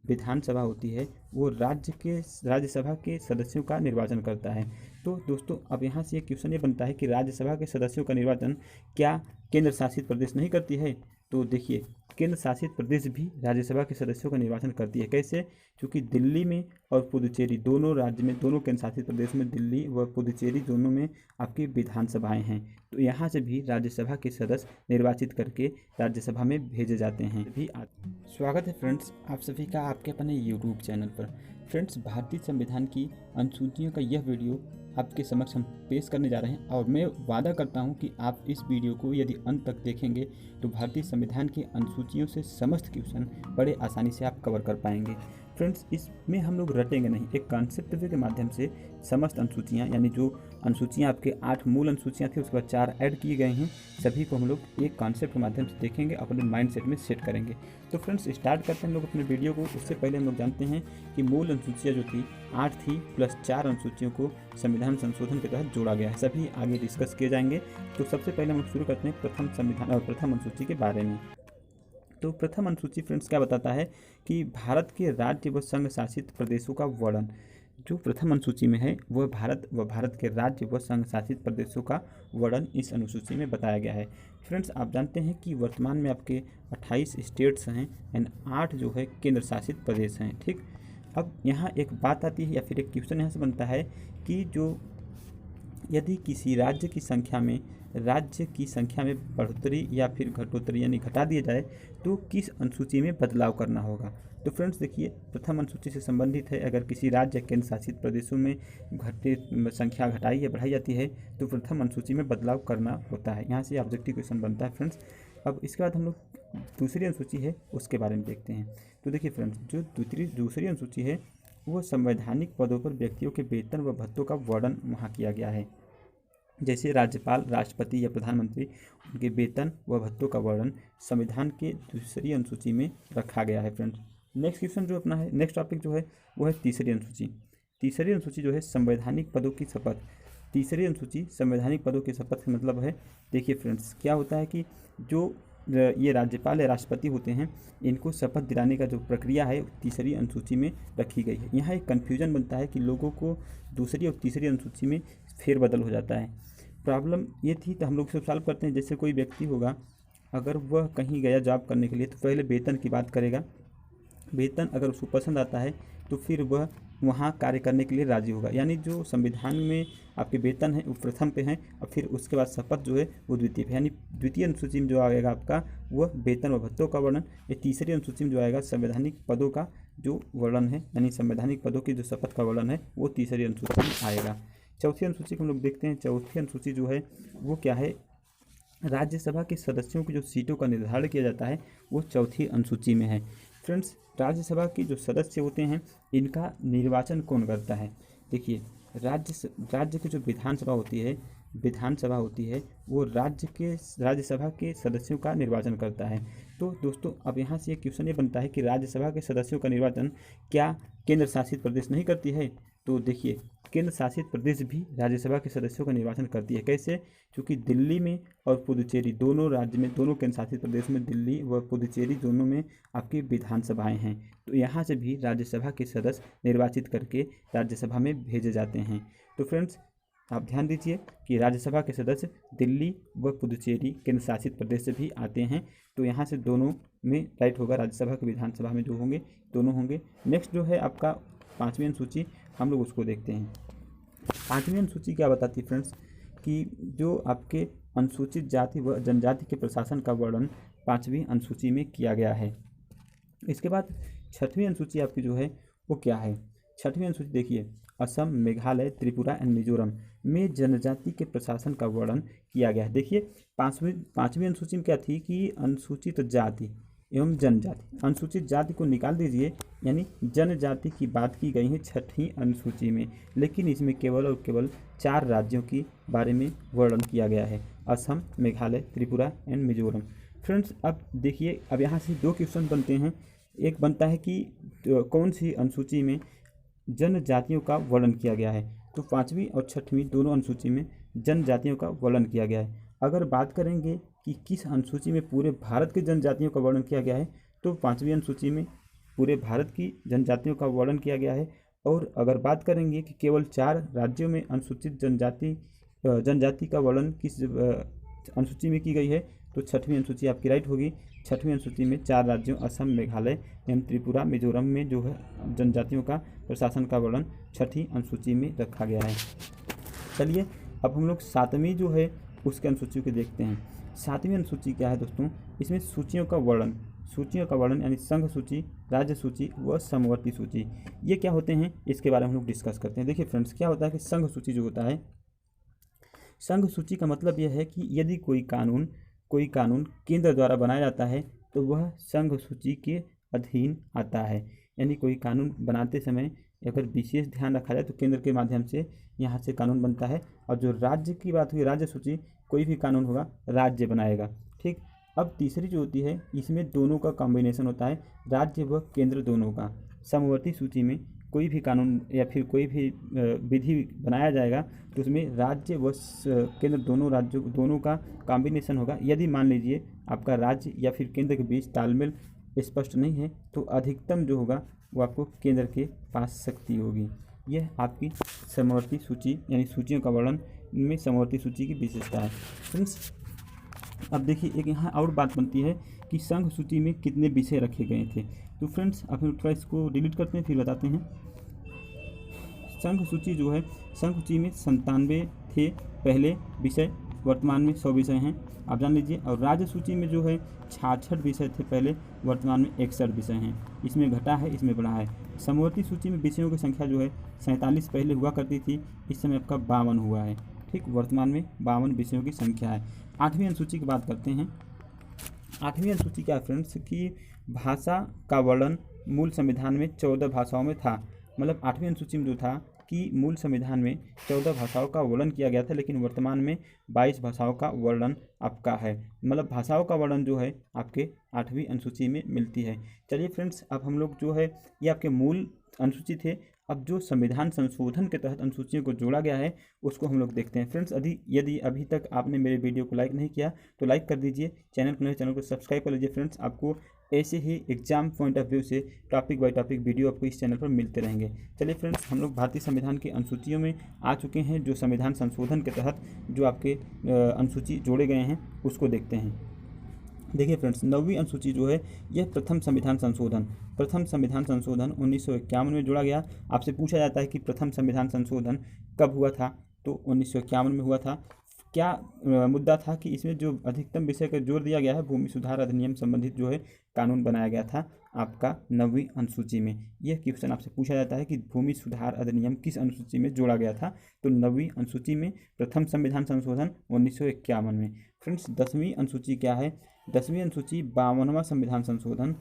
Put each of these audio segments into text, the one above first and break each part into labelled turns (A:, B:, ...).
A: विधानसभा होती है वो राज्यसभा के सदस्यों का निर्वाचन करता है। तो दोस्तों अब यहाँ से एक क्वेश्चन ये बनता है कि राज्यसभा के सदस्यों का निर्वाचन क्या केंद्र शासित प्रदेश नहीं करती है? तो देखिए, केंद्र शासित प्रदेश भी राज्यसभा के सदस्यों का निर्वाचन करती है। कैसे? क्योंकि दिल्ली में और पुदुचेरी दोनों राज्य में, दोनों केंद्र शासित प्रदेश में, दिल्ली व पुदुचेरी दोनों में आपकी विधानसभाएं हैं। तो यहाँ से भी राज्यसभा के सदस्य निर्वाचित करके राज्यसभा में भेजे जाते हैं। स्वागत है फ्रेंड्स आप सभी का आपके अपने यूट्यूब चैनल पर। फ्रेंड्स, भारतीय संविधान की अनुसूचियों का यह वीडियो आपके समक्ष हम पेश करने जा रहे हैं और मैं वादा करता हूं कि आप इस वीडियो को यदि अंत तक देखेंगे तो भारतीय संविधान की अनुसूचियों से समस्त क्वेश्चन बड़े आसानी से आप कवर कर पाएंगे। फ्रेंड्स, इसमें हम लोग रटेंगे नहीं, एक कॉन्सेप्ट वे के माध्यम से समस्त अनुसूचियाँ, यानी जो अनुसूचियाँ आपके 8 मूल अनुसूचियाँ थी उसके बाद 4 ऐड किए गए हैं, सभी को हम लोग एक कॉन्सेप्ट के माध्यम से देखेंगे, अपने माइंड सेट में सेट करेंगे। तो फ्रेंड्स स्टार्ट करते हैं हम लोग अपने वीडियो को। उससे पहले हम लोग जानते हैं कि मूल अनुसूचियाँ जो थी 8 थी, प्लस 4 अनुसूचियों को संविधान संशोधन के तहत जोड़ा गया है। सभी आगे डिस्कस किए जाएंगे। तो सबसे पहले हम लोग शुरू करते हैं प्रथम अनुसूची के बारे में। तो प्रथम अनुसूची फ्रेंड्स क्या बताता है कि भारत के राज्य व संघ शासित प्रदेशों का वर्णन। जो प्रथम अनुसूची में है वह भारत के राज्य व संघ शासित प्रदेशों का वर्णन इस अनुसूची में बताया गया है। फ्रेंड्स, आप जानते हैं कि वर्तमान में आपके 28 स्टेट्स हैं एंड 8 जो है केंद्र शासित प्रदेश हैं। ठीक, अब यहाँ एक बात आती है या फिर एक क्वेश्चन यहाँ से बनता है कि जो यदि किसी राज्य की संख्या में बढ़ोतरी या फिर घटोतरी यानी घटा दिया जाए तो किस अनुसूची में बदलाव करना होगा। तो फ्रेंड्स देखिए, प्रथम अनुसूची से संबंधित है। अगर किसी राज्य केंद्र शासित प्रदेशों में संख्या घटाई या बढ़ाई जाती है तो प्रथम अनुसूची में बदलाव करना होता है। यहाँ से ऑब्जेक्टिव क्वेश्चन बनता है फ्रेंड्स। अब इसके बाद हम लोग दूसरी अनुसूची है उसके बारे में देखते हैं। तो देखिए फ्रेंड्स, जो दूसरी अनुसूची है वो संवैधानिक पदों पर व्यक्तियों के वेतन व भत्तों का वर्णन वहाँ किया गया है। जैसे राज्यपाल, राष्ट्रपति या प्रधानमंत्री, उनके वेतन व भत्तों का वर्णन संविधान के दूसरी अनुसूची में रखा गया है। फ्रेंड्स, नेक्स्ट क्वेश्चन जो अपना है, नेक्स्ट टॉपिक जो है वो है तीसरी अनुसूची। तीसरी अनुसूची जो है संवैधानिक पदों की शपथ। तीसरी अनुसूची संवैधानिक पदों की शपथ का मतलब है, देखिए फ्रेंड्स क्या होता है कि जो ये राज्यपाल या राष्ट्रपति होते हैं इनको शपथ दिलाने का जो प्रक्रिया है तीसरी अनुसूची में रखी गई है। यहाँ एक कन्फ्यूजन बनता है कि लोगों को दूसरी और तीसरी अनुसूची में फेरबदल हो जाता है। प्रॉब्लम ये थी, तो हम लोग सब सॉल्व करते हैं। जैसे कोई व्यक्ति होगा, अगर वह कहीं गया जॉब करने के लिए तो पहले वेतन की बात करेगा। वेतन अगर उसको पसंद आता है तो फिर वह वहाँ कार्य करने के लिए राजी होगा। यानी जो संविधान में आपके वेतन है वो प्रथम पे हैं और फिर उसके बाद शपथ जो है वो द्वितीय पे। यानी द्वितीय अनुसूची में जो आएगा आपका वह वेतन व भत्तों का वर्णन। ये तीसरी अनुसूची में जो आएगा संवैधानिक पदों का जो वर्णन है, यानी संवैधानिक पदों की जो शपथ का वर्णन है वो तीसरी अनुसूची में आएगा। चौथी अनुसूची को हम लोग देखते हैं। चौथी अनुसूची जो है वो क्या है, राज्यसभा के सदस्यों की जो सीटों का निर्धारण किया जाता है वो चौथी अनुसूची में है। फ्रेंड्स, राज्यसभा के जो सदस्य होते हैं इनका निर्वाचन कौन करता है? देखिए, राज्य की जो विधानसभा होती है वो राज्यसभा के सदस्यों का निर्वाचन करता है। तो दोस्तों अब यहाँ से एक क्वेश्चन ये बनता है कि राज्यसभा के सदस्यों का निर्वाचन क्या केंद्र शासित प्रदेश नहीं करती है? तो देखिए, केंद्र शासित प्रदेश भी राज्यसभा के सदस्यों का निर्वाचन करती है। कैसे? क्योंकि दिल्ली में और पुदुचेरी दोनों राज्य में, दोनों केंद्र शासित प्रदेश में, दिल्ली व पुदुचेरी दोनों में आपकी विधानसभाएं हैं। तो यहाँ से भी राज्यसभा के सदस्य निर्वाचित करके राज्यसभा में भेजे जाते हैं। तो फ्रेंड्स आप ध्यान दीजिए कि राज्यसभा के सदस्य दिल्ली व पुदुचेरी केंद्र शासित प्रदेश से भी आते हैं। तो यहाँ से दोनों में राइट होगा, राज्यसभा के विधानसभा में जो होंगे दोनों होंगे। नेक्स्ट जो है आपका पाँचवीं अनुसूची, हम लोग उसको देखते हैं। पाँचवीं अनुसूची क्या बताती है फ्रेंड्स कि जो आपके अनुसूचित जाति व जनजाति के प्रशासन का वर्णन पाँचवीं अनुसूची में किया गया है। इसके बाद छठवीं अनुसूची आपकी जो है वो क्या है? छठवीं अनुसूची देखिए, असम, मेघालय, त्रिपुरा एंड मिजोरम में जनजाति के प्रशासन का वर्णन किया गया है। देखिए, पाँचवीं अनुसूची में क्या थी कि अनुसूचित जाति एवं जनजाति, अनुसूचित जाति को निकाल दीजिए, यानी जनजाति की बात की गई है छठी अनुसूची में। लेकिन इसमें केवल और केवल 4 राज्यों के बारे में वर्णन किया गया है, असम, मेघालय, त्रिपुरा एंड मिजोरम। फ्रेंड्स अब देखिए, अब यहाँ से 2 क्वेश्चन बनते हैं। एक बनता है कि कौन सी अनुसूची में जनजातियों का वर्णन किया गया है? तो 5वीं और 6वीं दोनों अनुसूची में जनजातियों का वर्णन किया गया है। अगर बात करेंगे कि किस अनुसूची में पूरे भारत के जनजातियों का वर्णन किया गया है तो 5वीं अनुसूची में पूरे भारत की जनजातियों का वर्णन किया गया है। और अगर बात करेंगे कि केवल 4 राज्यों में अनुसूचित जनजाति का वर्णन किस अनुसूची में की गई है, तो 6वीं अनुसूची आपकी राइट होगी। 6वीं अनुसूची में 4 राज्यों असम, मेघालय एवं त्रिपुरा, मिजोरम में जो है जनजातियों का प्रशासन का वर्णन 6वीं अनुसूची में रखा गया है। चलिए अब हम लोग 7वीं जो है उसके अनुसूची को देखते हैं। 7वीं अनुसूची क्या है दोस्तों, इसमें सूचियों का वर्णन यानी संघ सूची, राज्य सूची व समवर्ती सूची, ये क्या होते हैं इसके बारे में हम लोग डिस्कस करते हैं। देखिए फ्रेंड्स, क्या होता है कि संघ सूची जो होता है, संघ सूची का मतलब यह है कि यदि कोई कानून केंद्र द्वारा बनाया जाता है तो वह संघ सूची के अधीन आता है। यानी कोई कानून बनाते समय अगर विशेष ध्यान रखा जाए तो केंद्र के माध्यम से यहाँ से कानून बनता है। और जो राज्य की बात हुई, राज्य सूची, कोई भी कानून होगा राज्य बनाएगा। ठीक। अब तीसरी जो होती है, इसमें दोनों का कॉम्बिनेशन होता है, राज्य व केंद्र दोनों का। समवर्ती सूची में कोई भी कानून या फिर कोई भी विधि बनाया जाएगा तो उसमें राज्य व केंद्र दोनों का कॉम्बिनेशन होगा। यदि मान लीजिए आपका राज्य या फिर केंद्र के बीच तालमेल स्पष्ट नहीं है तो अधिकतम जो होगा वो आपको केंद्र के पास शक्ति होगी। यह आपकी समवर्ती सूची यानी सूचियों का वर्णन में समवर्ती सूची की विशेषता है। फ्रेंड्स, अब देखिए एक यहाँ और बात बनती है कि संघ सूची में कितने विषय रखे गए थे। तो फ्रेंड्स, अब हम थोड़ा इसको डिलीट करते हैं फिर बताते हैं। संघ सूची जो है, संघ सूची में 97 थे पहले विषय, वर्तमान में 100 विषय हैं, आप जान लीजिए। और राज्य सूची में जो है 66 विषय थे पहले, वर्तमान में 61 विषय हैं। इसमें घटा है, इसमें बढ़ा है। समवर्ती सूची में विषयों की संख्या जो है 47 पहले हुआ करती थी, इस समय आपका 52 हुआ है। ठीक, वर्तमान में 52 विषयों की संख्या है। 8वीं अनुसूची की बात करते हैं। 8वीं अनुसूची क्या है फ्रेंड्स, कि भाषा का वर्णन मूल संविधान में 14 भाषाओं में था। मतलब 8वीं अनुसूची में जो था कि मूल संविधान में 14 भाषाओं का वर्णन किया गया था, लेकिन वर्तमान में 22 भाषाओं का वर्णन आपका है। मतलब भाषाओं का वर्णन जो है आपके 8वीं अनुसूची में मिलती है। चलिए फ्रेंड्स, अब हम लोग जो है ये आपके मूल अनुसूची थे। अब जो संविधान संशोधन के तहत अनुसूचियों को जोड़ा गया है उसको हम लोग देखते हैं। फ्रेंड्स, यदि अभी तक आपने मेरे वीडियो को लाइक नहीं किया तो लाइक कर दीजिए, चैनल को सब्सक्राइब कर लीजिए। फ्रेंड्स, आपको ऐसे ही एग्जाम पॉइंट ऑफ व्यू से टॉपिक बाय टॉपिक वीडियो आपको इस चैनल पर मिलते रहेंगे। चलिए फ्रेंड्स, हम लोग भारतीय संविधान की अनुसूचियों में आ चुके हैं। जो संविधान संशोधन के तहत जो आपके अनुसूची जोड़े गए हैं उसको देखते हैं। देखिए फ्रेंड्स, 9वीं अनुसूची जो है यह प्रथम संविधान संशोधन 1951 में जोड़ा गया। आपसे पूछा जाता है कि प्रथम संविधान संशोधन कब हुआ था, तो 1951 में हुआ था। क्या मुद्दा था कि इसमें जो अधिकतम विषय का जोर दिया गया है, भूमि सुधार अधिनियम संबंधित जो है कानून बनाया गया था आपका 9वीं अनुसूची में। यह क्वेश्चन आपसे पूछा जाता है कि भूमि सुधार अधिनियम किस अनुसूची में जोड़ा गया था, तो 9वीं अनुसूची में प्रथम संविधान संशोधन 1951 में। फ्रेंड्स, 10वीं अनुसूची क्या है, 10वीं अनुसूची 52वां संविधान संशोधन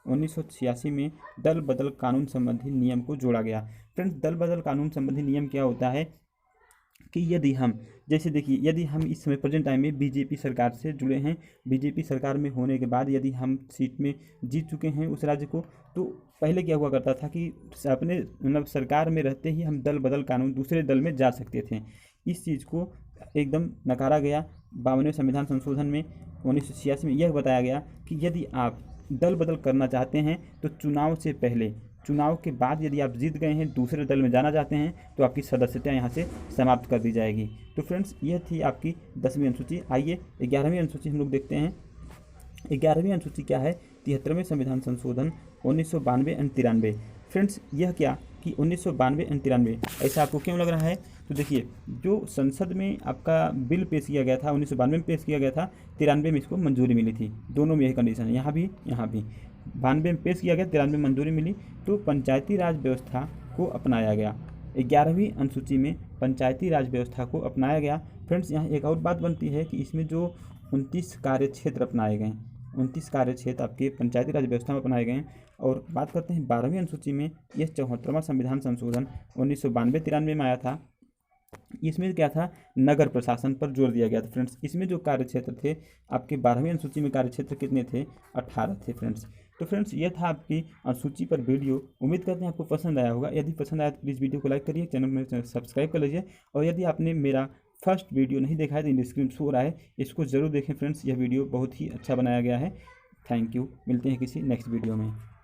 A: 1986 में दल बदल कानून संबंधी नियम को जोड़ा गया। फ्रेंड्स, दल बदल कानून संबंधी नियम क्या होता है कि यदि हम जैसे देखिए, यदि हम इस समय प्रेजेंट टाइम में बीजेपी सरकार से जुड़े हैं, बीजेपी सरकार में होने के बाद यदि हम सीट में जीत चुके हैं उस राज्य को, तो पहले क्या हुआ करता था कि अपने मतलब सरकार में रहते ही हम दल बदल कानून दूसरे दल में जा सकते थे। इस चीज़ को एकदम नकारा गया 52वें संविधान संशोधन में। 1986 में यह बताया गया कि यदि आप दल बदल करना चाहते हैं तो चुनाव से पहले, चुनाव के बाद यदि आप जीत गए हैं, दूसरे दल में जाना चाहते हैं, तो आपकी सदस्यता यहाँ से समाप्त कर दी जाएगी। तो फ्रेंड्स, यह थी आपकी 10वीं अनुसूची। आइए 11वीं अनुसूची हम लोग देखते हैं। 11वीं अनुसूची क्या है, 73वें संविधान संशोधन 1992 एंड 93। फ्रेंड्स, यह क्या कि 1992 एंड 93 ऐसा आपको क्यों लग रहा है, तो देखिए जो संसद में आपका बिल पेश किया गया था 1992 में पेश किया गया था, 93 में इसको मंजूरी मिली थी। दोनों में यही कंडीशन है, यहाँ भी 92 में पेश किया गया, 93 में मंजूरी मिली, तो पंचायती राज व्यवस्था को अपनाया गया। 11वीं अनुसूची में पंचायती राज व्यवस्था को अपनाया गया। फ्रेंड्स, यहाँ एक और बात बनती है कि इसमें जो 29 कार्य क्षेत्र अपनाए गए, 29 कार्य क्षेत्र आपके पंचायती राज व्यवस्था में अपनाए गए। और बात करते हैं 12वीं अनुसूची में, यह 74वां संविधान संशोधन 1992-93 में आया था। इसमें क्या था, नगर प्रशासन पर जोर दिया गया था। फ्रेंड्स, इसमें जो कार्य क्षेत्र थे आपके 12वीं अनुसूची में, कार्य क्षेत्र कितने थे, 18 थे। फ्रेंड्स, तो फ्रेंड्स यह था आपकी अनुसूची पर वीडियो। उम्मीद करते हैं आपको पसंद आया होगा। यदि पसंद आया तो प्लीज़ वीडियो को लाइक करिए, चैनल में सब्सक्राइब कर लीजिए। और यदि आपने मेरा फर्स्ट वीडियो नहीं देखा है तो इन स्क्रीन शो हो रहा है, इसको ज़रूर देखें। फ्रेंड्स, यह वीडियो बहुत ही अच्छा बनाया गया है। Thank you. मिलते हैं किसी नेक्स्ट वीडियो में।